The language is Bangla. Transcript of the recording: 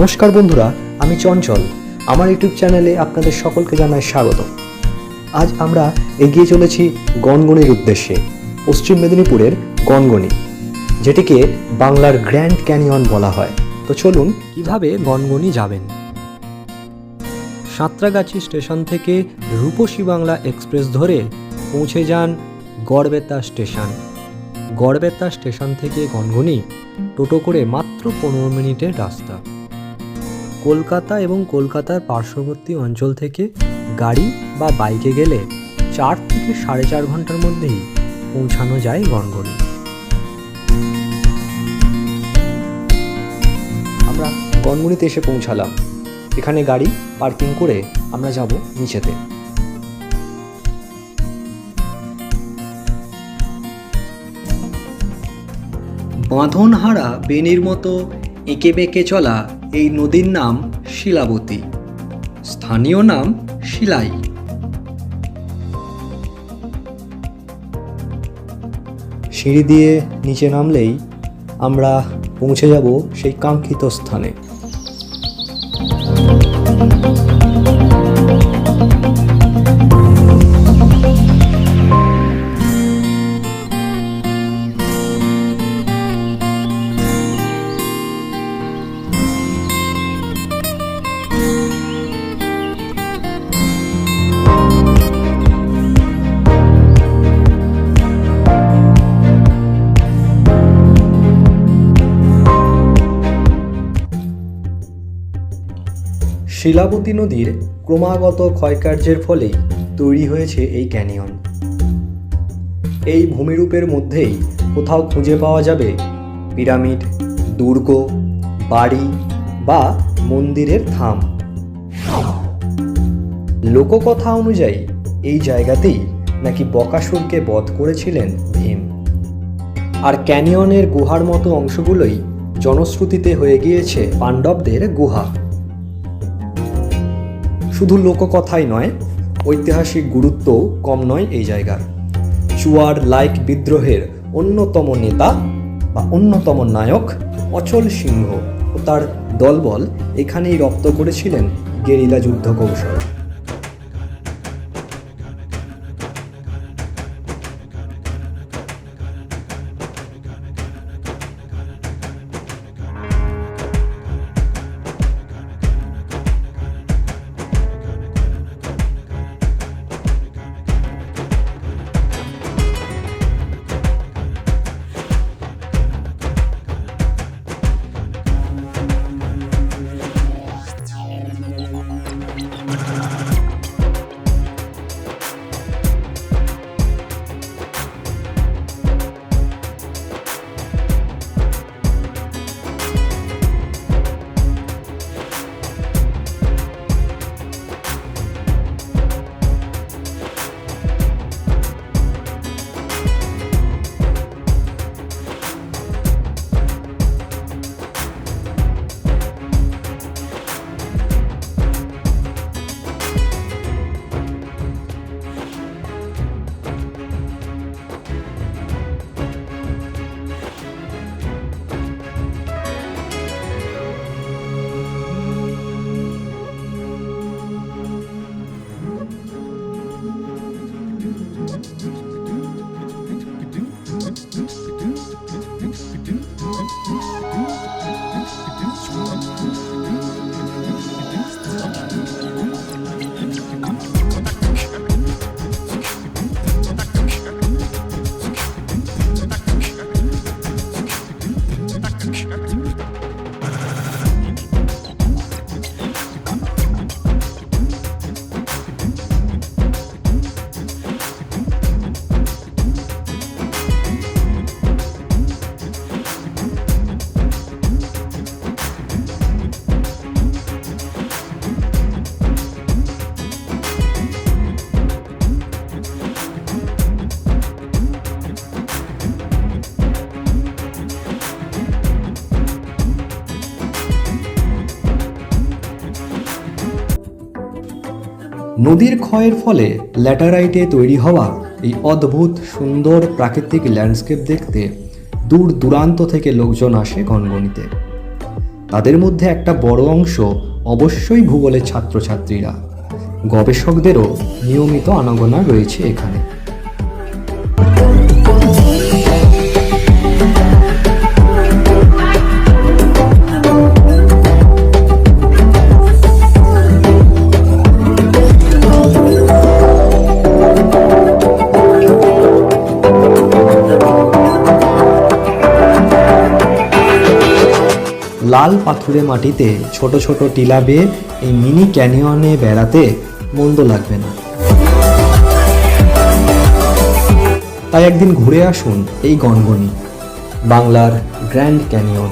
নমস্কার বন্ধুরা, আমি চঞ্চল। আমার ইউটিউব চ্যানেলে আপনাদের সকলকে জানাই স্বাগত। আজ আমরা এগিয়ে চলেছি গনগনির উদ্দেশ্যে, পশ্চিম মেদিনীপুরের গনগনি, যেটিকে বাংলার গ্র্যান্ড ক্যানিয়ন বলা হয়। তো চলুন কিভাবে গনগনি যাবেন। সাঁতরাগাছি স্টেশন থেকে রূপসী বাংলা এক্সপ্রেস ধরে পৌঁছে যান গড়বেতা স্টেশন। গড়বেতা স্টেশন থেকে গনগনি টোটো করে মাত্র 15 মিনিটের রাস্তা। কলকাতা এবং কলকাতার পার্শ্ববর্তী অঞ্চল থেকে গাড়ি বা বাইকে গেলে 4 থেকে 4.5 ঘন্টার মধ্যেই পৌঁছানো যায় গনগনি। আমরা গনগনিতে এসে পৌঁছালাম। এখানে গাড়ি পার্কিং করে আমরা যাব নিচেতে। বাঁধনহারা বেনির মতো এঁকে বেঁকে চলা এই নদীর নাম শিলাবতী, স্থানীয় নাম শিলাই। সিঁড়ি দিয়ে নিচে নামলেই আমরা পৌঁছে যাব সেই কাঙ্ক্ষিত স্থানে। শিলাবতী নদীর ক্রমাগত ক্ষয়কার্যের ফলেই তৈরি হয়েছে এই ক্যানিয়ন। এই ভূমিরূপের মধ্যেই কোথাও খুঁজে পাওয়া যাবে পিরামিড, দুর্গ, বাড়ি বা মন্দিরের থাম। লোককথা অনুযায়ী এই জায়গাতেই নাকি বকাসুরকে বধ করেছিলেন ভীম। আর ক্যানিয়নের গুহার মতো অংশগুলোই জনশ্রুতিতে হয়ে গিয়েছে পাণ্ডবদের গুহা। শুধু লোককথাই নয়, ঐতিহাসিক গুরুত্বও কম নয় এই জায়গার। চুয়ার লাইক বিদ্রোহের অন্যতম নেতা বা অন্যতম নায়ক অচল সিংহ ও তার দলবল এখানেই রপ্ত করেছিলেন গেরিলা যুদ্ধ কৌশল। নদীর ক্ষয়ের ফলে ল্যাটারাইটে তৈরি হওয়া এই অদ্ভুত সুন্দর প্রাকৃতিক ল্যান্ডস্কেপ দেখতে দূর দূরান্ত থেকে লোকজন আসে গনগনিতে। তাদের মধ্যে একটা বড় অংশ অবশ্যই ভূগোলের ছাত্রছাত্রীরা। গবেষকদেরও নিয়মিত আনাগোনা রয়েছে এখানে। লাল পাথুরে মাটিতে ছোট ছোট টিলা বেয়ে এই মিনি ক্যানিয়নে বেড়াতে মন্দ লাগবে না। তাই একদিন ঘুরে আসুন এই গনগনি, বাংলার গ্র্যান্ড ক্যানিয়ন।